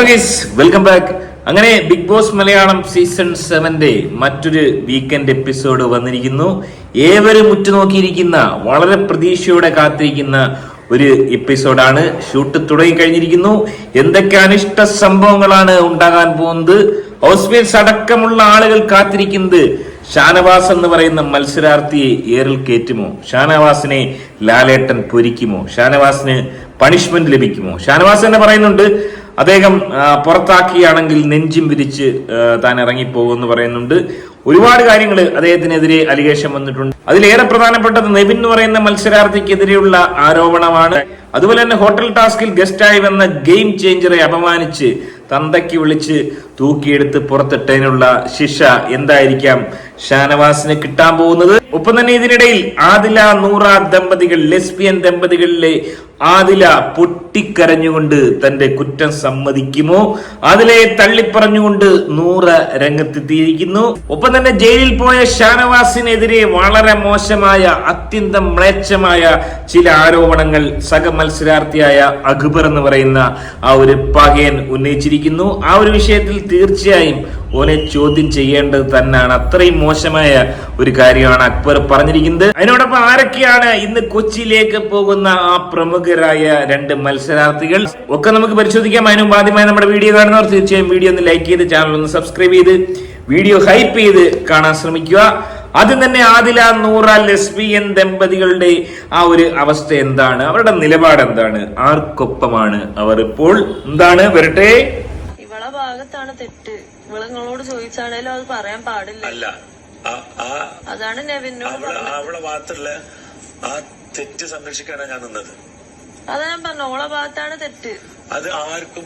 Guys, welcome back. അങ്ങനെ big boss Malayalam season 7 മറ്റൊരു weekend episode വന്നിരിക്കുന്നു. ഏവരും ഉറ്റുനോക്കിയിരിക്കുന്ന, വളരെ പ്രതീക്ഷയോടെ കാത്തിരിക്കുന്ന ഒരു എപ്പിസോഡാണ്. ഷൂട്ട് തുടങ്ങി കഴിഞ്ഞിരിക്കുന്നു. എന്തൊക്കെ അനിഷ്ട സംഭവങ്ങളാണ് ഉണ്ടാകാൻ പോകുന്നത്. ഹൗസ്മേറ്റ്സ് അടക്കമുള്ള ആളുകൾ കാത്തിരിക്കുന്നത് ഷാനവാസ് എന്ന് പറയുന്ന മത്സരാർത്ഥിയെ ഏറിൽ കയറ്റുമോ, ഷാനവാസിനെ ലാലേട്ടൻ പൊരിക്കുമോ, ഷാനവാസിന് പണിഷ്മെന്റ് ലഭിക്കുമോ. ഷാനവാസ് തന്നെ പറയുന്നുണ്ട് അദ്ദേഹം പുറത്താക്കിയാണെങ്കിൽ നെഞ്ചും വിരിച്ച് താൻ ഇറങ്ങിപ്പോകുമെന്ന് പറയുന്നുണ്ട്. ഒരുപാട് കാര്യങ്ങൾ അദ്ദേഹത്തിനെതിരെ അലിഗേഷൻ വന്നിട്ടുണ്ട്. അതിലേറെ പ്രധാനപ്പെട്ടത് നെവിൻ എന്ന് പറയുന്ന മത്സരാർത്ഥിക്കെതിരെയുള്ള ആരോപണമാണ്. അതുപോലെ തന്നെ ഹോട്ടൽ ടാസ്കിൽ ഗസ്റ്റായി വന്ന ഗെയിം ചേഞ്ചറെ അപമാനിച്ച് തന്തയ്ക്ക് വിളിച്ച് തൂക്കിയെടുത്ത് പുറത്തിട്ടതിനുള്ള ശിക്ഷ എന്തായിരിക്കാം ഷാനവാസിന് കിട്ടാൻ പോകുന്നത്. ഒപ്പം തന്നെ ഇതിനിടയിൽ ആദില നൂറ ദമ്പതികൾ, ലെസ്ബിയൻ ദമ്പതികളിലെ ആദില പൊട്ടിക്കരഞ്ഞുകൊണ്ട് തന്റെ കുറ്റം സമ്മതിക്കുമോ, ആദിലയെ തള്ളിപ്പറഞ്ഞുകൊണ്ട് നൂറ രംഗത്തെത്തിയിരിക്കുന്നു. ഒപ്പം തന്നെ ജയിലിൽ പോയ ഷാനവാസിനെതിരെ വളരെ മോശമായ, അത്യന്തം മ്ലേച്ഛമായ ചില ആരോപണങ്ങൾ സഹ മത്സരാർത്ഥിയായ അക്ബർ എന്ന് പറയുന്ന ആ ഒരു പകയൻ ഉന്നയിച്ചിരിക്കുന്നു. ആ ഒരു വിഷയത്തിൽ തീർച്ചയായും ഓനെ ചോദ്യം ചെയ്യേണ്ടത് തന്നെയാണ്. അത്രയും മോശമായ ഒരു കാര്യമാണ് അക്ബർ പറഞ്ഞിരിക്കുന്നത്. അതിനോടൊപ്പം ആരൊക്കെയാണ് ഇന്ന് കൊച്ചിയിലേക്ക് പോകുന്ന ആ പ്രമുഖരായ രണ്ട് മത്സരാർത്ഥികൾ ഒക്കെ നമുക്ക് പരിശോധിക്കാം. അതിനും ആദ്യമായി നമ്മുടെ വീഡിയോ കാണുന്നവർ തീർച്ചയായും വീഡിയോ ഒന്ന് ലൈക്ക് ചെയ്ത് ചാനൽ ഒന്ന് സബ്സ്ക്രൈബ് ചെയ്ത് വീഡിയോ ഹൈപ്പ് ചെയ്ത് കാണാൻ ശ്രമിക്കുക. ആദ്യം തന്നെ ആദില നൂറ ലെസ്ബിയൻ ദമ്പതികളുടെ ആ ഒരു അവസ്ഥ എന്താണ്, അവരുടെ നിലപാട് എന്താണ്, ആർക്കൊപ്പമാണ് അവർ ഇപ്പോൾ, എന്താണ് വരട്ടെ. ഇവളെ ഭാഗത്താണ് തെറ്റ്. നിങ്ങളോട് ചോദിച്ചാണേലും അത് പറയാൻ പാടില്ല. അതാണ് നെവിനോട് അവളെ ഭാഗത്തുള്ള ആ തെറ്റ് സംരക്ഷിക്കാനാണ് ഞാൻ നിന്നത്. അതാ ഞാൻ പറഞ്ഞു, ഓളെ ഭാഗത്താണ് തെറ്റ്. അത് ആർക്കും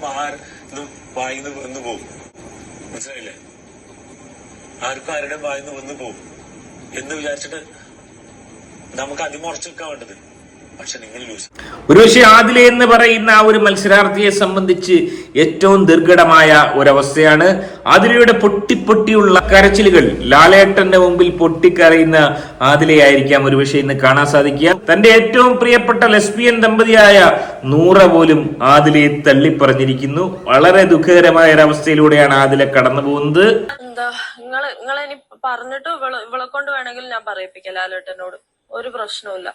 വായിന്ന് വന്നു പോകും, മനസ്സിലായില്ലേ? ആർക്കും ആരുടെ വായിന്ന് വന്നു പോകും എന്ന് വിചാരിച്ചിട്ട് നമുക്ക് അതിമുറച്ചു നിൽക്കാൻ വേണ്ടത്. ഒരുപക്ഷെ ആദില എന്ന് പറയുന്ന ആ ഒരു മത്സരാർത്ഥിയെ സംബന്ധിച്ച് ഏറ്റവും ദുർഘടമായ ഒരവസ്ഥയാണ്. ആദിലയുടെ പൊട്ടിപ്പൊട്ടിയുള്ള കരച്ചിലുകൾ, ലാലേട്ടന്റെ മുമ്പിൽ പൊട്ടിക്കരയുന്ന ആദിലയായിരിക്കാം ഒരുപക്ഷെ ഇന്ന് കാണാൻ സാധിക്കുക. തന്റെ ഏറ്റവും പ്രിയപ്പെട്ട ലെസ്ബിയൻ ദമ്പതിയായ നൂറ പോലും ആദിലയെ തള്ളിപ്പറഞ്ഞിരിക്കുന്നു. വളരെ ദുഃഖകരമായ ഒരവസ്ഥയിലൂടെയാണ് ആദില കടന്നു പോകുന്നത്. എന്താ നിങ്ങളെനി പറഞ്ഞിട്ട് ഇവളെ കൊണ്ട് വേണമെങ്കിൽ ഞാൻ പറയിപ്പിക്കാം ലാലേട്ടനോട്, ഒരു പ്രശ്നവുമില്ല.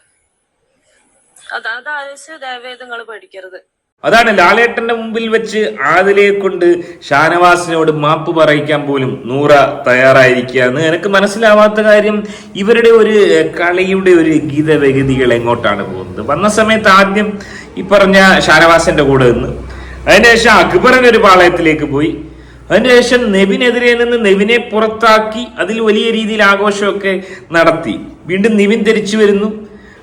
അതാണ് ലാലേട്ടന്റെ മുമ്പിൽ വെച്ച് ആദിലയെ കൊണ്ട് ഷാനവാസിനോട് മാപ്പ് പറയിക്കാൻ പോലും നൂറ തയ്യാറായിരിക്കുകയാണ്. എനിക്ക് മനസ്സിലാവാത്ത കാര്യം, ഇവരുടെ ഒരു കളിയുടെ ഒരു ഗീതവഗതികൾ എങ്ങോട്ടാണ് പോകുന്നത്. വന്ന സമയത്ത് ആദ്യം ഈ പറഞ്ഞ ഷാനവാസിന്റെ കൂടെ നിന്ന്, അതിനുശേഷം അക്ബറിന്റെ ഒരു പാളയത്തിലേക്ക് പോയി, അതിനുശേഷം നെവിനെതിരെ നിന്ന് നെവിനെ പുറത്താക്കി അതിൽ വലിയ രീതിയിൽ ആഘോഷമൊക്കെ നടത്തി. വീണ്ടും നിവിൻ തിരിച്ചു വരുന്നു,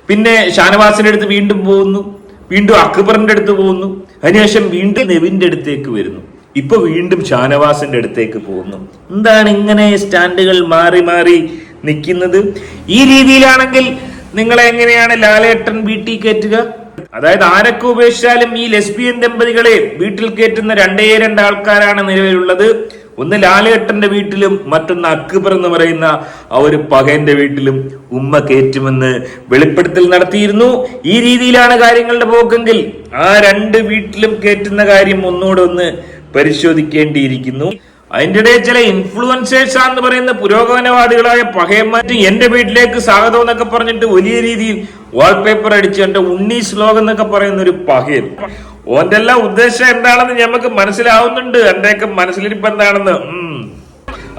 പിന്നെ ഷാനവാസിന്റെ അടുത്ത് വീണ്ടും പോകുന്നു, വീണ്ടും അക്ബറിന്റെ അടുത്ത് പോകുന്നു, അതിനുശേഷം വീണ്ടും നെവിന്റെ അടുത്തേക്ക് വരുന്നു, ഇപ്പൊ വീണ്ടും ഷാനവാസിന്റെ അടുത്തേക്ക് പോകുന്നു. എന്താണ് ഇങ്ങനെ സ്റ്റാൻഡുകൾ മാറി മാറി നിൽക്കുന്നത്? ഈ രീതിയിലാണെങ്കിൽ നിങ്ങളെ എങ്ങനെയാണ് ലാലേട്ടൻ വീട്ടിൽ കയറ്റുക? അതായത് ആരൊക്കെ ഉപേക്ഷിച്ചാലും ഈ ലെസ്ബിയൻ ദമ്പതികളെ വീട്ടിൽ കയറ്റുന്ന രണ്ട് ആൾക്കാരാണ് നിലവിലുള്ളത്. ഒന്ന് ലാലേട്ടന്റെ വീട്ടിലും മറ്റൊന്ന് അക്ബർ എന്ന് പറയുന്ന ആ ഒരു പകയന്റെ വീട്ടിലും ഉമ്മ കയറ്റുമെന്ന് വെളിപ്പെടുത്തൽ നടത്തിയിരുന്നു. ഈ രീതിയിലാണ് കാര്യങ്ങളുടെ പോക്കെങ്കിൽ ആ രണ്ട് വീട്ടിലും കയറ്റുന്ന കാര്യം ഒന്നുകൂടെ ഒന്ന് പരിശോധിക്കേണ്ടിയിരിക്കുന്നു. അതിൻ്റെ ഇടയിൽ ചില ഇൻഫ്ലുവൻസേഴ്സ് ആണെന്ന് പറയുന്ന പുരോഗമനവാദികളായ പകയന്മാർ എന്റെ വീട്ടിലേക്ക് സ്വാഗതം എന്നൊക്കെ പറഞ്ഞിട്ട് വലിയ രീതിയിൽ വാൾപേപ്പർ അടിച്ച് എന്റെ ഉണ്ണി ശ്ലോകം എന്നൊക്കെ പറയുന്ന ഒരു പകയൻ. ഓന്റെ എല്ലാം ഉദ്ദേശം എന്താണെന്ന് ഞമ്മക്ക് മനസ്സിലാവുന്നുണ്ട്, എന്റെയൊക്കെ മനസ്സിലിരിപ്പ് എന്താണെന്ന്.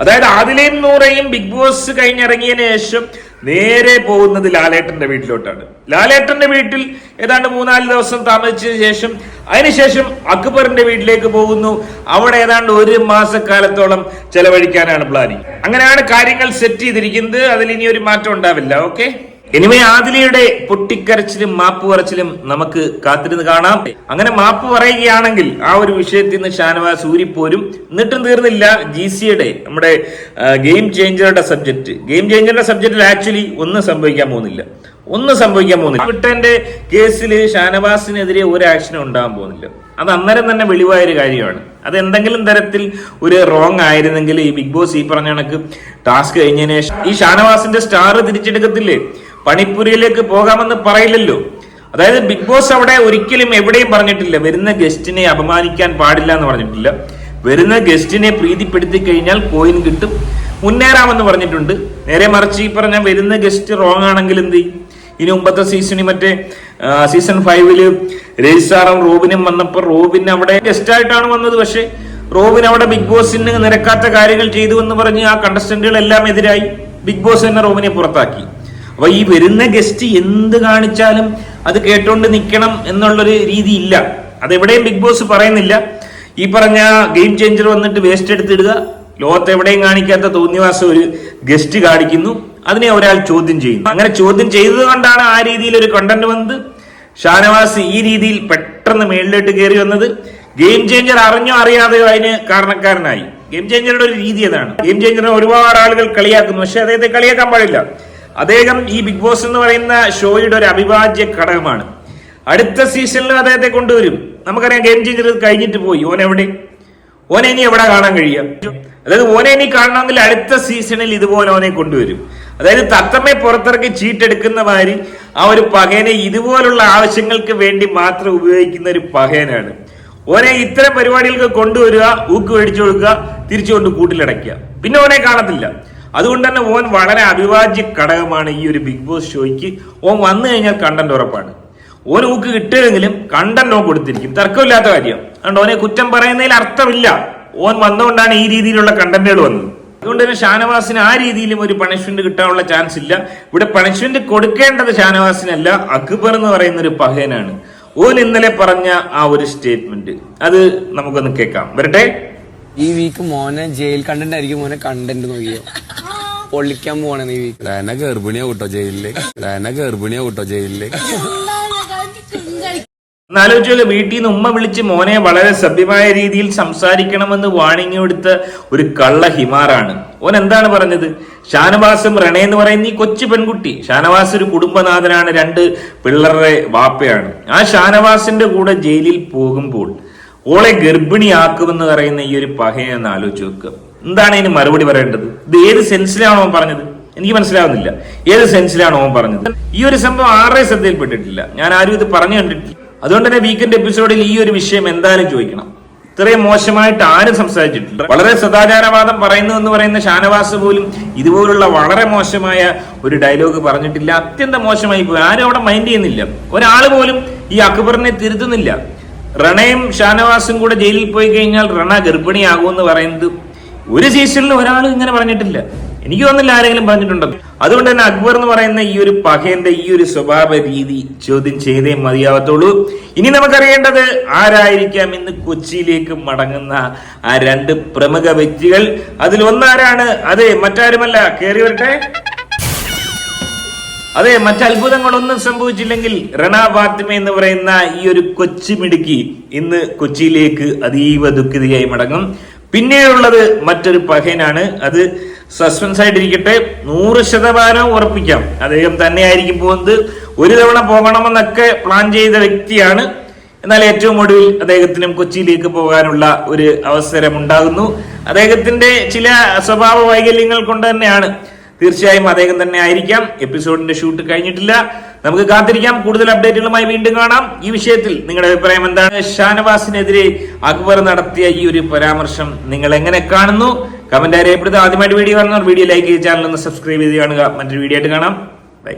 അതായത് ആദിലയും നൂറയും ബിഗ് ബോസ് കഴിഞ്ഞിറങ്ങിയതിനു ശേഷം നേരെ പോകുന്നത് ലാലേട്ടന്റെ വീട്ടിലോട്ടാണ്. ലാലേട്ടന്റെ വീട്ടിൽ ഏതാണ്ട് 3-4 ദിവസം താമസിച്ചതിന് ശേഷം അതിനുശേഷം അക്ബറിന്റെ വീട്ടിലേക്ക് പോകുന്നു. അവിടെ ഏതാണ്ട് 1 മാസക്കാലത്തോളം ചെലവഴിക്കാനാണ് പ്ലാനിങ്. അങ്ങനെയാണ് കാര്യങ്ങൾ സെറ്റ് ചെയ്തിരിക്കുന്നത്. അതിൽ ഇനി ഒരു മാറ്റം ഉണ്ടാവില്ല. ഓക്കെ, ഇനിമേ ആദിലയുടെ പൊട്ടിക്കരച്ചിലും മാപ്പ് പറച്ചിലും നമുക്ക് കാത്തിരുന്ന് കാണാം. അങ്ങനെ മാപ്പ് പറയുകയാണെങ്കിൽ ആ ഒരു വിഷയത്തിൽ നിന്ന് ഷാനവാസ് ഊരിപ്പോരും. എന്നിട്ടും തീർന്നില്ല, GCയുടെ നമ്മുടെ ഗെയിം ചേഞ്ചറുടെ സബ്ജക്റ്റിൽ ആക്ച്വലി ഒന്നും സംഭവിക്കാൻ പോകുന്നില്ല. വിട്ടന്റെ കേസിൽ ഷാനവാസിനെതിരെ ഒരു ആക്ഷനും ഉണ്ടാകാൻ പോകുന്നില്ല. അത് അന്നേരം തന്നെ വെളിവായൊരു കാര്യമാണ്. അത് എന്തെങ്കിലും തരത്തിൽ ഒരു റോങ് ആയിരുന്നെങ്കിൽ ഈ ബിഗ് ബോസ് ഈ പറഞ്ഞ കണക്ക് ടാസ്ക് കഴിഞ്ഞതിന് ശേഷം ഈ ഷാനവാസിന്റെ സ്റ്റാർ തിരിച്ചെടുക്കത്തില്ലേ, പണിപ്പുരയിലേക്ക് പോകാമെന്ന് പറയില്ലല്ലോ. അതായത് ബിഗ് ബോസ് അവിടെ ഒരിക്കലും എവിടെയും പറഞ്ഞിട്ടില്ല വരുന്ന ഗസ്റ്റിനെ അപമാനിക്കാൻ പാടില്ല എന്ന് പറഞ്ഞിട്ടില്ല. വരുന്ന ഗസ്റ്റിനെ പ്രീതിപ്പെടുത്തി കഴിഞ്ഞാൽ കോയിൻ കിട്ടും, മുന്നേറാമെന്ന് പറഞ്ഞിട്ടുണ്ട്. നേരെ മറിച്ച് ഈ പറഞ്ഞ വരുന്ന ഗസ്റ്റ് റോങ് ആണെങ്കിൽ എന്ത് ചെയ്യും? ഇനി മുമ്പത്തെ സീസണിൽ മറ്റേ സീസൺ 5 രജിസാറും റോബിനും വന്നപ്പോൾ റോബിൻ അവിടെ ഗസ്റ്റായിട്ടാണ് വന്നത്. പക്ഷെ റോബിൻ അവിടെ ബിഗ് ബോസിന് നിരക്കാത്ത കാര്യങ്ങൾ ചെയ്തു എന്ന് പറഞ്ഞ് ആ കണ്ടസ്റ്റന്റുകളെല്ലാം എതിരായി ബിഗ് ബോസ് തന്നെ റോബിനെ പുറത്താക്കി. അപ്പൊ ഈ വരുന്ന ഗസ്റ്റ് എന്ത് കാണിച്ചാലും അത് കേട്ടോണ്ട് നിൽക്കണം എന്നുള്ളൊരു രീതി ഇല്ല. അതെവിടെയും ബിഗ് ബോസ് പറയുന്നില്ല. ഈ പറഞ്ഞ ഗെയിം ചേഞ്ചർ വന്നിട്ട് വേസ്റ്റ് എടുത്തിടുക, ലോകത്ത് എവിടെയും കാണിക്കാത്ത തോന്നിവാസം ഒരു ഗസ്റ്റ് കാണിക്കുന്നു, അതിനെ ഒരാൾ ചോദ്യം ചെയ്യുന്നു. അങ്ങനെ ചോദ്യം ചെയ്തത് കൊണ്ടാണ് ആ രീതിയിൽ ഒരു കണ്ടന്റ് വന്നത്. ഷാനവാസ് ഈ രീതിയിൽ പെട്ടെന്ന് മേളിലോട്ട് കയറി വന്നത്. ഗെയിം ചേഞ്ചർ അറിഞ്ഞോ അറിയാതെയോ അതിന് കാരണക്കാരനായി. ഗെയിം ചേഞ്ചറുടെ ഒരു രീതി അതാണ്. ഗെയിം ചേഞ്ചറിനെ ഒരുപാട് ആളുകൾ കളിയാക്കുന്നു, പക്ഷെ അദ്ദേഹത്തെ കളിയാക്കാൻ പാടില്ല. അദ്ദേഹം ഈ ബിഗ് ബോസ് എന്ന് പറയുന്ന ഷോയുടെ ഒരു അവിഭാജ്യ ഘടകമാണ്. അടുത്ത സീസണിൽ അദ്ദേഹത്തെ കൊണ്ടുവരും. നമുക്കറിയാം ഗെയിം ചേഞ്ചർ കഴിഞ്ഞിട്ട് പോയി. ഓനെ ഇനി എവിടെ കാണാൻ കഴിയാം? അതായത് ഓനെ ഇനി കാണണമെങ്കിൽ അടുത്ത സീസണിൽ ഇതുപോലെ ഓനെ കൊണ്ടുവരും. അതായത് തത്തമ്മയെ പുറത്തിറക്കി ചീട്ടെടുക്കുന്ന മാതിരി ആ ഒരു പകയനെ ഇതുപോലുള്ള ആവശ്യങ്ങൾക്ക് വേണ്ടി മാത്രം ഉപയോഗിക്കുന്ന ഒരു പകയനാണ്. ഓനെ ഇത്തരം പരിപാടികൾക്ക് കൊണ്ടുവരിക, ഊക്ക് മേടിച്ചു കൊടുക്കുക, തിരിച്ചുകൊണ്ട് കൂട്ടിലടയ്ക്കുക, പിന്നെ ഓനെ കാണത്തില്ല. അതുകൊണ്ട് തന്നെ ഓൻ വളരെ അവിഭാജ്യ ഘടകമാണ് ഈ ഒരു ബിഗ് ബോസ് ഷോയ്ക്ക്. ഓൻ വന്നു കഴിഞ്ഞാൽ കണ്ടന്റ് ഉറപ്പാണ്. ഓൻ ഊക്ക് കിട്ടുമെങ്കിലും കണ്ടന്റ് ഓൻ കൊടുത്തിരിക്കും, തർക്കമില്ലാത്ത കാര്യം. അതുകൊണ്ട് ഓനെ കുറ്റം പറയുന്നതിൽ അർത്ഥമില്ല. ഓൻ വന്നുകൊണ്ടാണ് ഈ രീതിയിലുള്ള കണ്ടന്റുകൾ വന്നത്. അതുകൊണ്ട് തന്നെ ഷാനവാസിന് ആ രീതിയിലും ഒരു പണിഷ്മെന്റ് കിട്ടാനുള്ള ചാൻസ് ഇല്ല. ഇവിടെ പണിഷ്മെന്റ് കൊടുക്കേണ്ടത് ഷാനവാസിനല്ല, അക്ബർ എന്ന് പറയുന്ന ഒരു പഹയനാണ്. ഓൻ ഇന്നലെ പറഞ്ഞ ആ ഒരു സ്റ്റേറ്റ്മെന്റ് അത് നമുക്കൊന്ന് കേൾക്കാം. വരട്ടെ. ഈ വീക്ക് മോനെ ജയിൽ കണ്ടന്റ് ആയിരിക്കും. മോനെ കണ്ടന്റ് നോക്കിയോ പൊള്ളിക്കാൻ പോവാണ് ഈ വീക്ക്. ഗർഭിണിയാ കൂട്ടോ ജയിലില്. എന്നാലോചിച്ചോളൂ, വീട്ടിൽ നിന്ന് ഉമ്മ വിളിച്ച് മോനെ വളരെ സഭ്യമായ രീതിയിൽ സംസാരിക്കണമെന്ന് വാണിംഗ് കൊടുത്ത ഒരു കള്ള ഹിമാറാണ്. ഓൻ എന്താണ് പറഞ്ഞത്? ഷാനവാസും റണേ എന്ന് പറയുന്ന ഈ കൊച്ചു പെൺകുട്ടി, ഷാനവാസ് ഒരു കുടുംബനാഥനാണ്, 2 പിള്ളേരുടെ വാപ്പയാണ്. ആ ഷാനവാസിന്റെ കൂടെ ജയിലിൽ പോകുമ്പോൾ ഓളെ ഗർഭിണിയാക്കുമെന്ന് പറയുന്ന ഈ ഒരു പഹയെന്ന് ആലോചിച്ച് വെക്കുക. എന്താണ് ഇതിന് മറുപടി പറയേണ്ടത്? ഇത് ഏത് സെൻസിലാണോ അവൻ പറഞ്ഞത്? എനിക്ക് മനസ്സിലാവുന്നില്ല ഏത് സെൻസിലാണോ അവൻ പറഞ്ഞത്. ഈ ഒരു സംഭവം ആരുടെ ശ്രദ്ധയിൽപ്പെട്ടിട്ടില്ല, ഞാൻ ആരും ഇത് പറഞ്ഞു കണ്ടിട്ടില്ല. അതുകൊണ്ട് തന്നെ വീക്കെൻഡ് എപ്പിസോഡിൽ ഈ ഒരു വിഷയം എന്തായാലും ചോദിക്കണം. ഇത്രയും മോശമായിട്ട് ആരും സംസാരിച്ചിട്ടില്ല. വളരെ സദാചാരവാദം പറയുന്നു എന്ന് പറയുന്ന ഷാനവാസ് പോലും ഇതുപോലുള്ള വളരെ മോശമായ ഒരു ഡയലോഗ് പറഞ്ഞിട്ടില്ല. അത്യന്തം മോശമായി പോയി. ആരും അവിടെ മൈൻഡ് ചെയ്യുന്നില്ല. ഒരാൾ പോലും ഈ അക്ബറിനെ തിരുത്തുന്നില്ല. റണയും ഷാനവാസും കൂടെ ജയിലിൽ പോയി കഴിഞ്ഞാൽ റണ ഗർഭിണിയാകുമെന്ന് പറയുന്നത് ഒരു സീസണിൽ ഒരാൾ ഇങ്ങനെ പറഞ്ഞിട്ടില്ല. എനിക്ക് തോന്നുന്നില്ല ആരെങ്കിലും പറഞ്ഞിട്ടുണ്ടോ. അതുകൊണ്ട് തന്നെ അക്ബർ എന്ന് പറയുന്ന ഈ ഒരു പഹയന്റെ ഈ ഒരു സ്വഭാവ രീതി ചോദ്യം ചെയ്തേ മതിയാവത്തുള്ളൂ. ഇനി നമുക്കറിയേണ്ടത് ആരായിരിക്കാം ഇന്ന് കൊച്ചിയിലേക്ക് മടങ്ങുന്ന ആ 2 പ്രമുഖ വ്യക്തികൾ. അതിൽ ഒന്നാരാണ്? അതെ, മറ്റാരുമല്ല, കേറി വരട്ടെ. അതെ, മറ്റത്ഭുതങ്ങളൊന്നും സംഭവിച്ചില്ലെങ്കിൽ റണ ഫാത്തിമ എന്ന് പറയുന്ന ഈ ഒരു കൊച്ചു മിടുക്കി ഇന്ന് കൊച്ചിയിലേക്ക് അതീവ ദുഃഖിതയായി മടങ്ങും. പിന്നീടുള്ളത് മറ്റൊരു പഹയനാണ്. അത് സസ്പെൻസ് ആയിട്ടിരിക്കട്ടെ. 100% ഉറപ്പിക്കാം അദ്ദേഹം തന്നെയായിരിക്കും പോകുന്നത്. ഒരു തവണ പോകണമെന്നൊക്കെ പ്ലാൻ ചെയ്ത വ്യക്തിയാണ്. എന്നാൽ ഏറ്റവും ഒടുവിൽ അദ്ദേഹത്തിനും കൊച്ചിയിലേക്ക് പോകാനുള്ള ഒരു അവസരം ഉണ്ടാകുന്നു. അദ്ദേഹത്തിന്റെ ചില സ്വഭാവ വൈകല്യങ്ങൾ കൊണ്ട് തന്നെയാണ്. തീർച്ചയായും അദ്ദേഹം തന്നെ ആയിരിക്കാം. എപ്പിസോഡിന്റെ ഷൂട്ട് കഴിഞ്ഞിട്ടില്ല, നമുക്ക് കാത്തിരിക്കാം. കൂടുതൽ അപ്ഡേറ്റുകളുമായി വീണ്ടും കാണാം. ഈ വിഷയത്തിൽ നിങ്ങളുടെ അഭിപ്രായം എന്താണ്? ഷാനവാസിനെതിരെ അക്ബർ നടത്തിയ ഈ ഒരു പരാമർശം നിങ്ങൾ എങ്ങനെ കാണുന്നു? കമന്റ് രേഖപ്പെടുത്തുക. ആദ്യമായിട്ട് വീഡിയോ കാണുന്നവർ വീഡിയോ ലൈക്ക് ചെയ്ത് ചാനൽ ഒന്ന് സബ്സ്ക്രൈബ് ചെയ്ത് കാണുക. മറ്റൊരു വീഡിയോ ആയിട്ട് കാണാം. ബൈ.